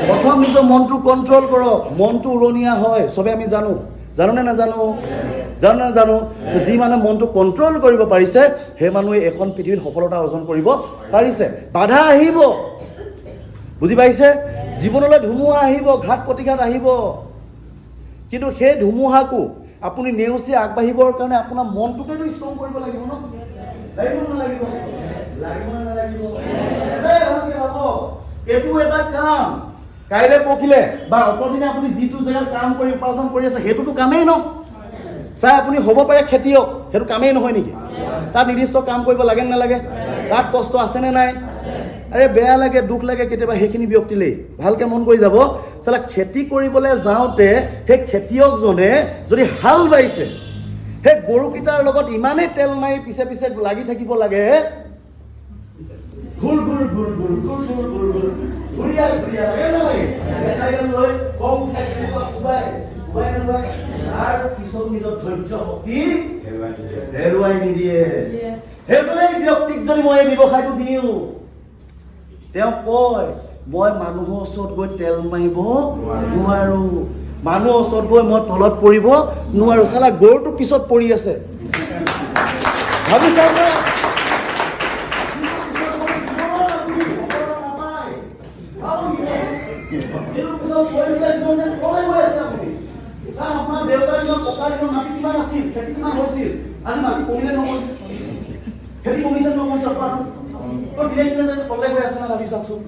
প্ৰথম নিজৰ মনটো কণ্ট্ৰল কৰক। মনটো উৰণীয়া হয়, চবে আমি জানো নে নাজানো? জানো। যি মানুহে মনটো কণ্ট্ৰল কৰিব পাৰিছে সেই মানুহে এখন পৃথিৱীত সফলতা অৰ্জন কৰিব পাৰিছে। বাধা আহিব, বুজি পাইছে? জীৱনলৈ ধুমুহা আহিব, ঘাট প্ৰতিঘাত আহিব, কিন্তু সেই ধুমুহাকো আপুনি নেওচি আগবাঢ়িবৰ কাৰণে আপোনাৰ মনটোকেতো ষ্ট্ৰং কৰিব লাগিব ন? লাগিব নালাগিব? এইটো এটা কাম। কাইলৈ পৰহিলে বা অতদিনে আপুনি যিটো জেগাত কাম কৰি উপাৰ্জন কৰি আছে সেইটোতো কামেই ন? চাই আপুনি হ'ব পাৰে খেতিয়ক, সেইটো কামেই নহয় নেকি? তাত নিৰ্দিষ্ট কাম কৰিব লাগে নে নালাগে? তাত কষ্ট আছেনে নাই? আৰে বেয়া লাগে, দুখ লাগে কেতিয়াবা সেইখিনি ব্যক্তিলেই। ভালকৈ মন কৰি যাব, চালা খেতি কৰিবলৈ যাওঁতে সেই খেতিয়কজনে যদি হাল বাইছে, সেই গৰুকেইটাৰ লগত ইমানেই তেল মাৰি পিছে পিছে লাগি থাকিব লাগে, হেৰুৱাই নিদিয়ে। সেইজনেই ব্যক্তিক যদি মই এই ব্যৱসায়টো দিওঁ, তেওঁ কয় মই মানুহৰ ওচৰত গৈ তেল মাৰিব নোৱাৰো, মানুহৰ ওচৰত গৈ মই তলত পৰিব নোৱাৰো। চালা গৰুটো পিছত পৰি আছে, ভাবি চাওক। আপোনাৰ দেউতাৰ দিনত ককাৰ দিনত মাটি কিমান আছিল, খেতি কিমান হৈছিল, আজি মাটি কমিলে নকমিলে? খেতি কমিছে নকমিছে? দিনে দিনে তলে গৈ আছে না, ভাবি চাওকচোন।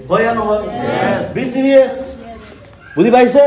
হয় নহয়? বি চিৰিয়াছ, বুজি পাইছে?